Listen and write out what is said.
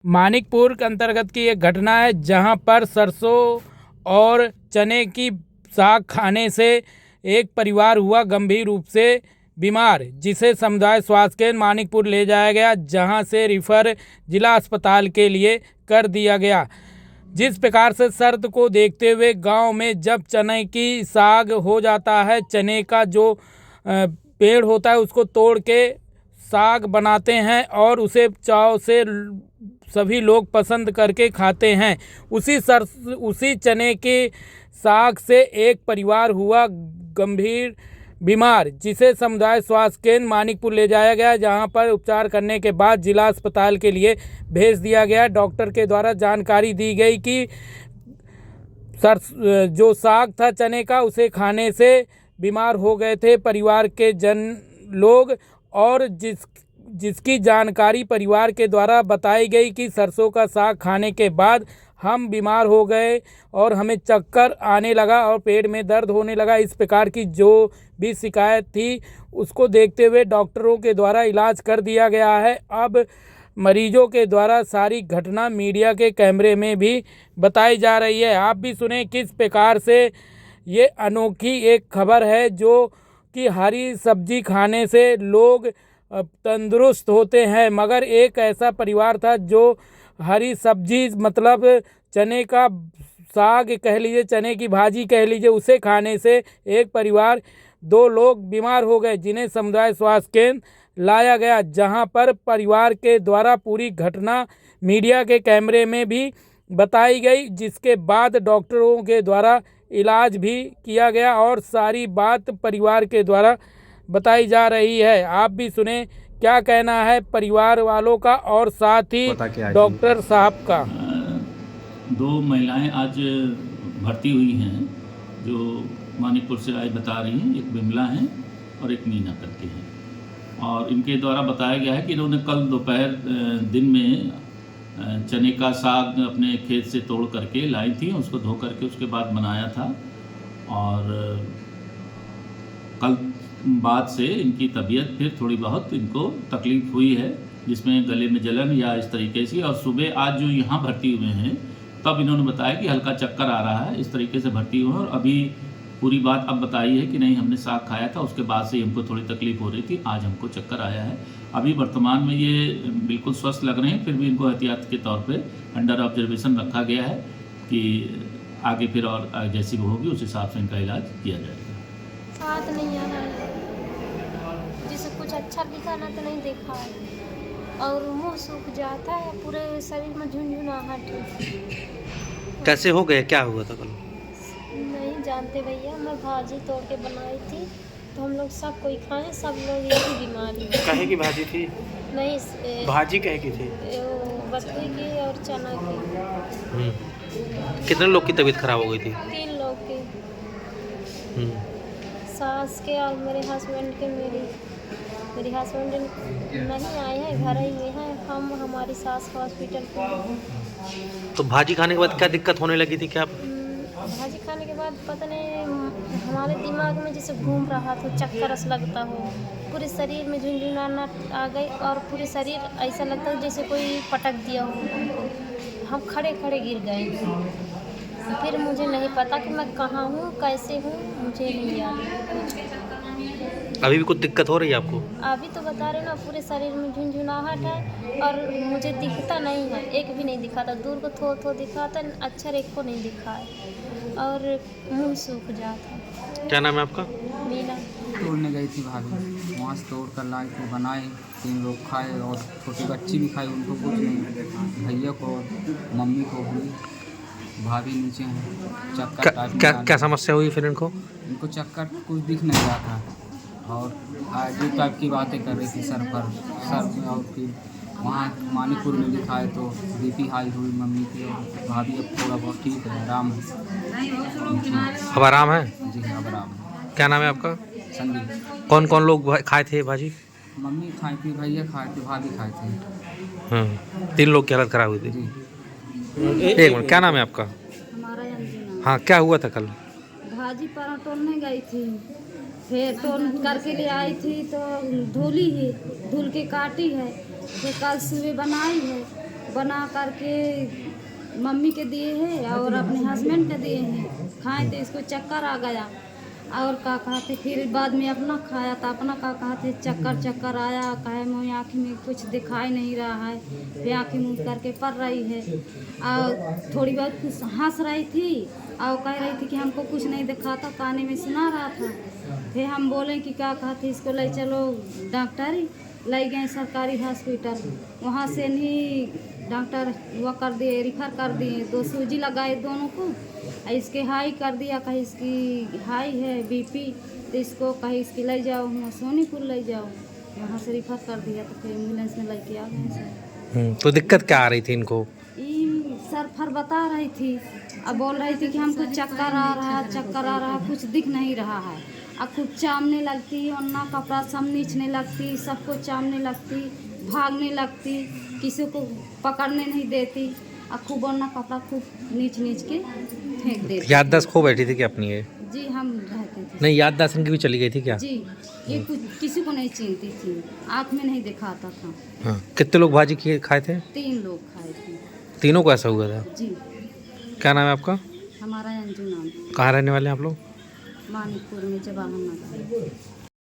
मानिकपुर के अंतर्गत की एक घटना है जहां पर सरसों और चने की साग खाने से एक परिवार हुआ गंभीर रूप से बीमार, जिसे समुदाय स्वास्थ्य केंद्र मानिकपुर ले जाया गया, जहां से रिफर जिला अस्पताल के लिए कर दिया गया। जिस प्रकार से शर्त को देखते हुए गांव में जब चने की साग हो जाता है, चने का जो पेड़ होता है उसको तोड़ के साग बनाते हैं और उसे चाव से सभी लोग पसंद करके खाते हैं। उसी चने के साग से एक परिवार हुआ गंभीर बीमार, जिसे समुदाय स्वास्थ्य केंद्र मानिकपुर ले जाया गया, जहां पर उपचार करने के बाद जिला अस्पताल के लिए भेज दिया गया। डॉक्टर के द्वारा जानकारी दी गई कि जो साग था चने का, उसे खाने से बीमार हो गए थे परिवार के लोग, और जिसकी जानकारी परिवार के द्वारा बताई गई कि सरसों का साग खाने के बाद हम बीमार हो गए और हमें चक्कर आने लगा और पेट में दर्द होने लगा। इस प्रकार की जो भी शिकायत थी उसको देखते हुए डॉक्टरों के द्वारा इलाज कर दिया गया है। अब मरीजों के द्वारा सारी घटना मीडिया के कैमरे में भी बताई जा रही है। आप भी सुने किस प्रकार से ये अनोखी एक खबर है, जो कि हरी सब्जी खाने से लोग तंदुरुस्त होते हैं, मगर एक ऐसा परिवार था जो हरी सब्जी मतलब चने का साग कह लीजिए, चने की भाजी कह लीजिए, उसे खाने से एक परिवार 2 लोग बीमार हो गए, जिन्हें समुदाय स्वास्थ्य केंद्र लाया गया, जहां पर परिवार के द्वारा पूरी घटना मीडिया के कैमरे में भी बताई गई, जिसके बाद डॉक्टरों के द्वारा इलाज भी किया गया और सारी बात परिवार के द्वारा बताई जा रही है। आप भी सुने क्या कहना है परिवार वालों का और साथ ही डॉक्टर साहब का। 2 महिलाएं आज भर्ती हुई हैं जो मानिकपुर से आज बता रही हैं। एक बिमला हैं और एक मीना करके हैं, और इनके द्वारा बताया गया है कि इन्होंने कल दोपहर दिन में चने का साग अपने खेत से तोड़ करके लाई थी, उसको धो करके उसके बाद बनाया था, और कल बाद से इनकी तबीयत फिर थोड़ी बहुत इनको तकलीफ़ हुई है, जिसमें गले में जलन या इस तरीके से, और सुबह आज जो यहाँ भर्ती हुए हैं तब इन्होंने बताया कि हल्का चक्कर आ रहा है, इस तरीके से भर्ती हुए, और अभी पूरी बात अब बताई है कि नहीं हमने साग खाया था, उसके बाद से हमको थोड़ी तकलीफ़ हो रही थी, आज हमको चक्कर आया है। अभी वर्तमान में ये बिल्कुल स्वस्थ लग रहे हैं, फिर भी इनको एहतियात के तौर पे अंडर ऑब्जर्वेशन रखा गया है कि आगे फिर और जैसी वो होगी उस हिसाब से इनका इलाज किया जाएगा। साथ नहीं आ रहा है, जिसे कुछ अच्छा दिखा ना तो नहीं देखा है, और मुंह सूख जाता है, पूरे शरीर में झुनझुनाहट है। कैसे हो गए, क्या हुआ था कल? नहीं जानते भैया, मैं भाजी तोड़ के बनाई थी तो हम लोग सब कोई खाए, सब लोग एक ही बीमारी। कहे की भाजी थी? नहीं, भाजी कहे की थी? बकरी की और चना की। कितने लोग की तबीयत खराब हो गई थी? 3 लोग की, सास के और मेरे हस्बैंड के। मेरी हस्बैंड नहीं आए हैं, घर ही में हैं, हम हमारी सास हॉस्पिटल पे। तो भाजी खाने के बाद क्या दिक्कत होने लगी थी क्या? भाजी खाने के बाद पता नहीं हमारे दिमाग में जैसे घूम रहा था, चक्कर लगता हो, पूरे शरीर में झुनझुनाहट आ गई और पूरे शरीर ऐसा लगता है जैसे कोई पटक दिया हो। हम खड़े खड़े गिर गए। फिर मुझे नहीं पता कि मैं कहाँ हूँ, कैसे हूँ, मुझे नहीं याद। अभी भी कुछ दिक्कत हो रही है आपको? अभी तो बता रहे ना, पूरे शरीर में झुनझुनाहट है और मुझे दिखता नहीं है, एक भी नहीं दिखाता, दूर को थो दिखाता, अक्षर एक को नहीं दिखा है और मुंह सूख जाता। क्या नाम है आपका? मीना। तोड़ने गई थी भाभी, वहाँ से तोड़ कर लाई तो बनाए, 3 लोग खाए और छोटी बच्ची भी खाई, उनको कुछ नहीं, भैया को मम्मी को हुई, भाभी नीचे हैं। चक्कर क्या समस्या हुई फिर इनको? इनको चक्कर कुछ दिख नहीं रहा था और अजीब टाइप की बातें कर रही थी सर में, और फिर वहाँ मानिकपुर में दिखाए तो बीपी हाई हुई मम्मी की, और भाभी अब थोड़ा बहुत ठीक है, आराम है। अब आराम है? जी हाँ, अब आराम है। क्या नाम है आपका? संदीप। कौन कौन लोग खाए थे भाजी? मम्मी खाई थी, भैया खाए थे, भाभी खाए थे। 3 लोग की हालत खराब हुई थी। जी। एक मिनट, क्या नाम है आपका? हमारा अंजना। हाँ, क्या हुआ था कल? भाजी पर तोड़ने गई थी, फिर तोड़ करके ले आई थी तो धुल के काटी है, फिर कल सुबह बनाई है, बना करके मम्मी के दिए हैं और अपने हस्बैंड के दिए हैं। खाए थे, इसको चक्कर आ गया और का कहते फिर बाद में अपना खाया था, अपना का कहते चक्कर आया, कहे मुँह आँख में कुछ दिखाई नहीं रहा है, फिर आँखें मुँह करके पड़ रही है और थोड़ी बहुत कुछ हंस रही थी और कह रही थी कि हमको कुछ नहीं दिखा था, काने में सुना रहा था। फिर हम बोले कि क्या कहते इसको ले चलो डॉक्टर, ले गए सरकारी हॉस्पिटल, वहाँ से नहीं डॉक्टर वो कर दिए, रिफर कर दिए, 2 सूजी लगाए दोनों को, इसके हाई कर दिया, कहीं इसकी हाई है बीपी, तो इसको कहीं इसकी ले जाओ वहाँ सोनीपुर ले जाओ, वहाँ से रिफर कर दिया, तो फिर एम्बुलेंस में लेके आ गए सर। तो दिक्कत क्या आ रही थी इनको? सर फर बता रही थी, अब बोल रही थी कि हमको चक्कर आ रहा, कुछ दिख नहीं रहा है, अब खूब चामने लगती, वरना कपड़ा सब नीचने लगती, सबको चामने लगती, भागने लगती, किसी को पकड़ने नहीं देती, और खूब वरना कपड़ा खूब नीच के फेंक देती। याददाश्त खो बैठी थी क्या अपनी ये? जी हम रहते थे। नहीं, याददाश्त इनकी भी चली गई थी क्या? जी, ये कुछ किसी को नहीं चिंती थी, आँख में नहीं दिखाता था। हाँ, कितने लोग भाजी खाए थे? 3 लोग खाए थे। तीनों को ऐसा हुआ था? जी। क्या नाम है आपका? हमारा अंजू नाम। कहाँ रहने वाले हैं आप लोग? मानिकपुर में जवाहर नगर।